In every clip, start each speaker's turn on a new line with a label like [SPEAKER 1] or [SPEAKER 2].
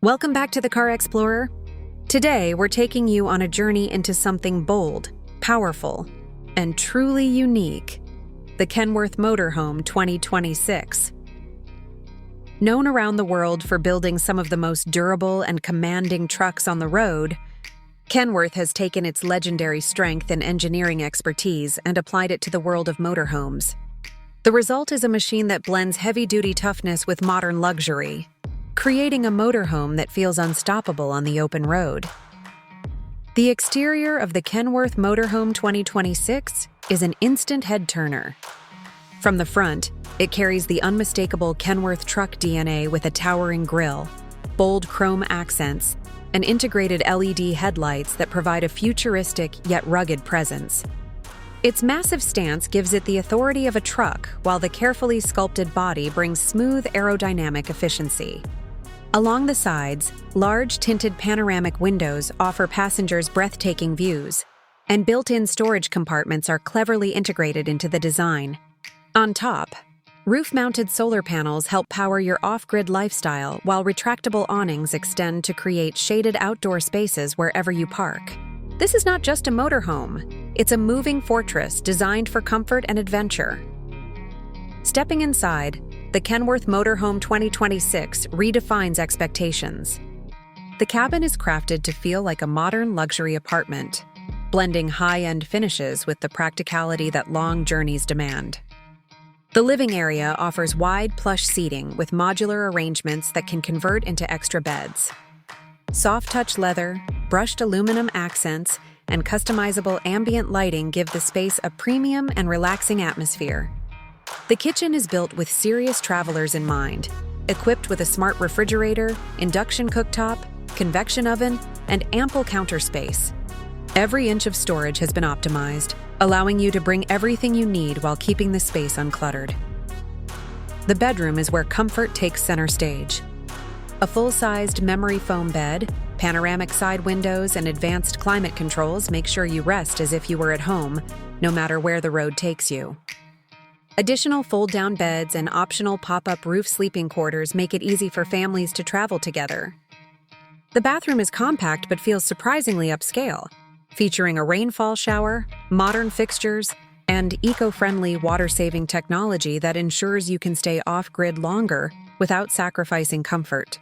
[SPEAKER 1] Welcome back to the Car Explorer. Today, we're taking you on a journey into something bold, powerful, and truly unique: the Kenworth Motorhome 2026. Known around the world for building some of the most durable and commanding trucks on the road, Kenworth has taken its legendary strength and engineering expertise and applied it to the world of motorhomes. The result is a machine that blends heavy-duty toughness with modern luxury, creating a motorhome that feels unstoppable on the open road. The exterior of the Kenworth Motorhome 2026 is an instant head-turner. From the front, it carries the unmistakable Kenworth truck DNA with a towering grille, bold chrome accents, and integrated LED headlights that provide a futuristic yet rugged presence. Its massive stance gives it the authority of a truck, while the carefully sculpted body brings smooth aerodynamic efficiency. Along the sides, large tinted panoramic windows offer passengers breathtaking views, and built-in storage compartments are cleverly integrated into the design. On top, roof-mounted solar panels help power your off-grid lifestyle, while retractable awnings extend to create shaded outdoor spaces wherever you park. This is not just a motorhome, it's a moving fortress designed for comfort and adventure. Stepping inside, the Kenworth Motorhome 2026 redefines expectations. The cabin is crafted to feel like a modern luxury apartment, blending high-end finishes with the practicality that long journeys demand. The living area offers wide plush seating with modular arrangements that can convert into extra beds. Soft-touch leather, brushed aluminum accents, and customizable ambient lighting give the space a premium and relaxing atmosphere. The kitchen is built with serious travelers in mind, equipped with a smart refrigerator, induction cooktop, convection oven, and ample counter space. Every inch of storage has been optimized, allowing you to bring everything you need while keeping the space uncluttered. The bedroom is where comfort takes center stage. A full-sized memory foam bed, panoramic side windows, and advanced climate controls make sure you rest as if you were at home, no matter where the road takes you. Additional fold-down beds and optional pop-up roof sleeping quarters make it easy for families to travel together. The bathroom is compact but feels surprisingly upscale, featuring a rainfall shower, modern fixtures, and eco-friendly water-saving technology that ensures you can stay off-grid longer without sacrificing comfort.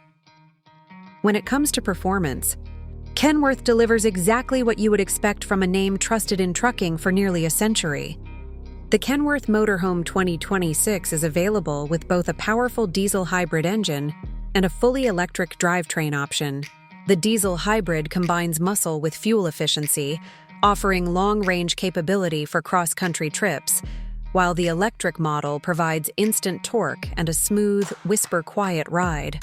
[SPEAKER 1] When it comes to performance, Kenworth delivers exactly what you would expect from a name trusted in trucking for nearly a century. The Kenworth Motorhome 2026 is available with both a powerful diesel hybrid engine and a fully electric drivetrain option. The diesel hybrid combines muscle with fuel efficiency, offering long-range capability for cross-country trips, while the electric model provides instant torque and a smooth, whisper-quiet ride.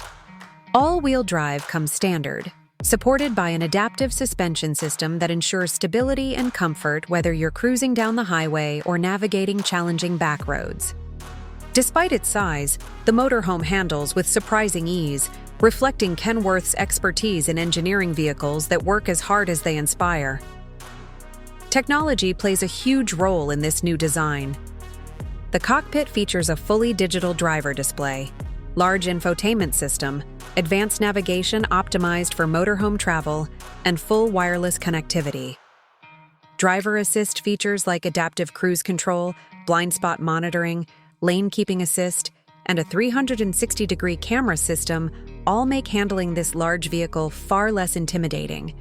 [SPEAKER 1] All-wheel drive comes standard, supported by an adaptive suspension system that ensures stability and comfort whether you're cruising down the highway or navigating challenging back roads. Despite its size, the motorhome handles with surprising ease, reflecting Kenworth's expertise in engineering vehicles that work as hard as they inspire. Technology plays a huge role in this new design. The cockpit features a fully digital driver display, large infotainment system, advanced navigation optimized for motorhome travel, and full wireless connectivity. Driver assist features like adaptive cruise control, blind spot monitoring, lane keeping assist, and a 360-degree camera system all make handling this large vehicle far less intimidating.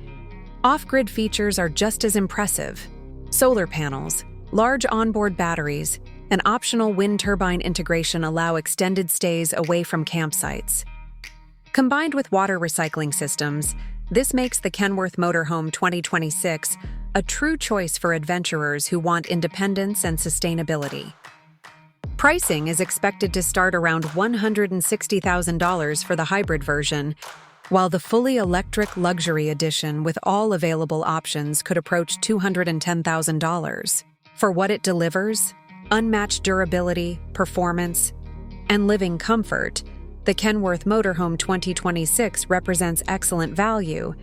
[SPEAKER 1] Off-grid features are just as impressive. Solar panels, large onboard batteries, and optional wind turbine integration allow extended stays away from campsites. Combined with water recycling systems, this makes the Kenworth Motorhome 2026 a true choice for adventurers who want independence and sustainability. Pricing is expected to start around $160,000 for the hybrid version, while the fully electric luxury edition with all available options could approach $210,000. For what it delivers, unmatched durability, performance, and living comfort, the Kenworth Motorhome 2026 represents excellent value,